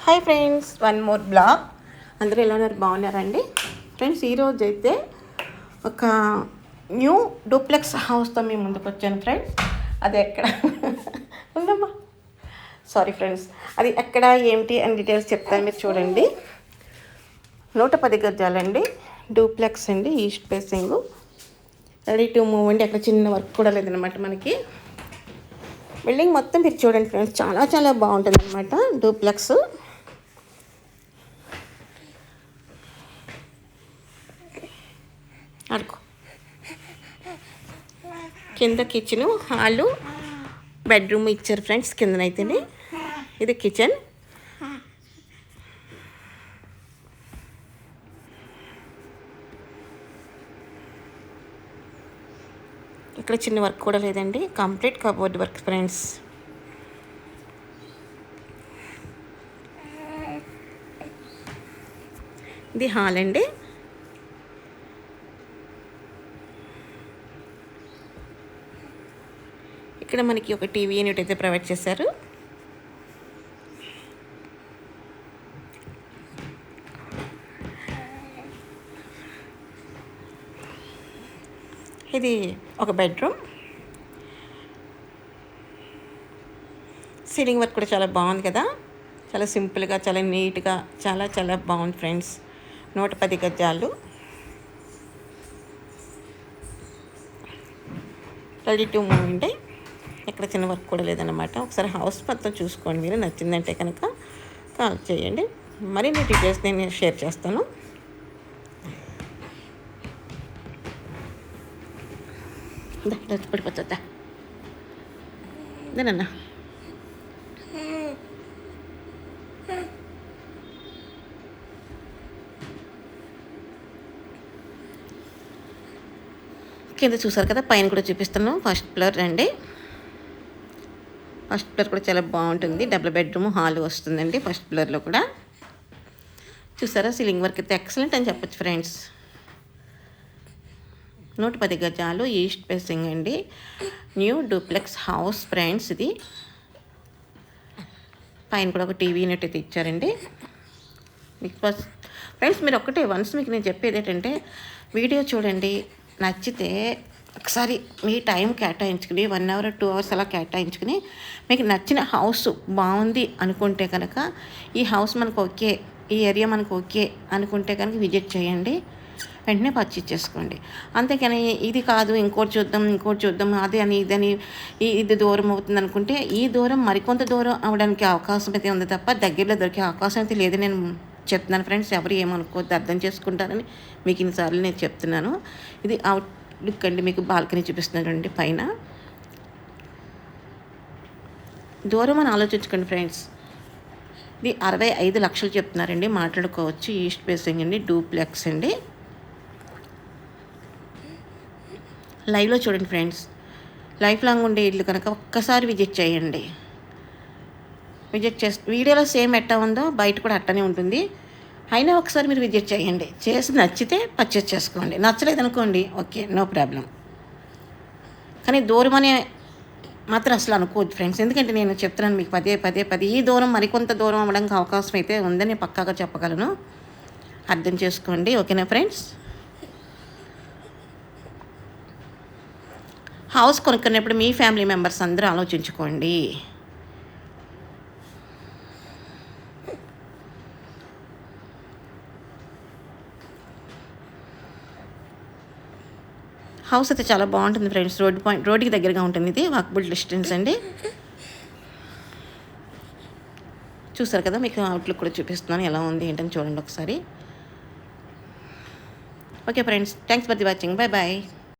Hi friends, one more blog. అందరూ ఎలా ఉన్నారు? బాగున్నారండి ఫ్రెండ్స్? ఈరోజు అయితే ఒక న్యూ డూప్లెక్స్ హౌస్తో మేము ముందుకు వచ్చాను ఫ్రెండ్స్. అది ఎక్కడ ఉందమ్మా, సారీ ఫ్రెండ్స్, అది ఎక్కడ ఏమిటి అని డీటెయిల్స్ చెప్తాను, మీరు చూడండి. 110 గజాలండి, డూప్లెక్స్ అండి, east facing, ready to move అండి. అక్కడ చిన్న వర్క్ కూడా లేదనమాట మనకి. బిల్డింగ్ మొత్తం మీరు చూడండి ఫ్రెండ్స్, చాలా చాలా బాగుంటుంది అనమాట డూప్లెక్స్. అడుగు కింద కిచెన్, హాలు, బెడ్రూమ్ ఇచ్చారు ఫ్రెండ్స్. కిందనైతేనే ఇది కిచెన్. ఇక్కడ చిన్న వర్క్ కూడా లేదండి, కంప్లీట్ కబోర్డ్ వర్క్ ఫ్రెండ్స్. ఇది హాల్ అండి. ఇక్కడ మనకి ఒక టీవీ యూనిట్ అయితే ప్రొవైడ్ చేశారు. ఇది ఒక బెడ్రూమ్. సీలింగ్ వర్క్ కూడా చాలా బాగుంది కదా, చాలా సింపుల్గా, చాలా నీట్గా, చాలా చాలా బాగుంది ఫ్రెండ్స్. 110 గజాలు, రెడీ టు మూవ్ అండి. ఎక్కడ చిన్న వర్క్ కూడా లేదన్నమాట. ఒకసారి హౌస్ మొత్తం చూసుకోండి, మీరు నచ్చిందంటే కనుక కాల్ చేయండి. మరిన్ని డీటెయిల్స్ నేను షేర్ చేస్తాను. పడిపోతుందా ఇదేనన్నా. కింద చూసారు కదా, పైన కూడా చూపిస్తాను. ఫస్ట్ ఫ్లోర్ అండి. ఫస్ట్ ఫ్లోర్ కూడా చాలా బాగుంటుంది. డబుల్ బెడ్రూమ్, హాల్ వస్తుందండి ఫస్ట్ ఫ్లోర్లో కూడా. చూసారా, సీలింగ్ వర్క్ అయితే ఎక్సలెంట్ అని చెప్పొచ్చు ఫ్రెండ్స్. 110 గజాలు, ఈస్ట్ ఫేసింగ్ అండి, న్యూ డూప్లెక్స్ హౌస్ ఫ్రెండ్స్. ఇది పైన కూడా ఒక టీవీ యూనిట్ అయితే ఇచ్చారండి. బికాస్ ఫ్రెండ్స్, మీరు ఒక్కటే వన్స్ మీకు నేను చెప్పేది ఏంటంటే, వీడియో చూడండి, నచ్చితే ఒకసారి మీ టైం కేటాయించుకుని 1 అవర్ 2 అవర్స్ అలా కేటాయించుకుని మీకు నచ్చిన హౌస్ బాగుంది అనుకుంటే కనుక, ఈ హౌస్ మనకు ఓకే, ఈ ఏరియా మనకు ఓకే అనుకుంటే కనుక విజిట్ చేయండి, వెంటనే పర్చేజ్ చేసుకోండి. అంతేకాని ఇది కాదు, ఇంకోటి చూద్దాం అదే అని ఇదని, ఇది దూరం అవుతుంది అనుకుంటే, ఈ దూరం మరికొంత దూరం అవడానికి అవకాశం అయితే ఉంది తప్ప దగ్గరలో దొరికే అవకాశం అయితే లేదు. నేను చెప్తున్నాను ఫ్రెండ్స్, ఎవరు ఏమనుకోవద్దు, అర్థం చేసుకుంటారని మీకు ఇన్నిసార్లు నేను చెప్తున్నాను. ఇది అవుట్ లుక్ అండి, మీకు బాల్కనీ చూపిస్తున్నానండి పైన. దూరం అని ఆలోచించుకోండి ఫ్రెండ్స్. ఇది 65 లక్షలు చెప్తున్నారండి, మాట్లాడుకోవచ్చు. ఈస్ట్ ఫేసింగ్ అండి, డూప్లెక్స్ అండి. లైవ్లో చూడండి ఫ్రెండ్స్, లైఫ్ లాంగ్ ఉండే ఇల్లు కనుక ఒక్కసారి విజిట్ చేయండి. విజిట్ చేసి వీడియోలో సేమ్ ఎట్టా ఉందో బయట కూడా అట్టనే ఉంటుంది. అయినా ఒకసారి మీరు విజిట్ చేయండి, చేసి నచ్చితే పర్చేస్ చేసుకోండి, నచ్చలేదనుకోండి ఓకే, నో ప్రాబ్లం. కానీ దూరం అనే మాత్రం అసలు అనుకోవద్దు ఫ్రెండ్స్. ఎందుకంటే నేను చెప్తున్నాను మీకు పదే ఈ దూరం మరికొంత దూరం అవ్వడానికి అవకాశం అయితే ఉందని పక్కాగా చెప్పగలను. అర్థం చేసుకోండి, ఓకేనా ఫ్రెండ్స్? హౌస్ కొనుక్కునేప్పుడు మీ ఫ్యామిలీ మెంబర్స్ అందరూ ఆలోచించుకోండి. హౌస్ అయితే చాలా బాగుంటుంది ఫ్రెండ్స్. రోడ్డుకి దగ్గరగా ఉంటుంది. ఇది వాకబుల్ డిస్టెన్స్ అండి. చూసారు కదా, మీకు అవుట్లుక్ కూడా చూపిస్తున్నాను, ఎలా ఉంది ఏంటని చూడండి ఒకసారి. Okay friends, thanks for the watching. Bye bye.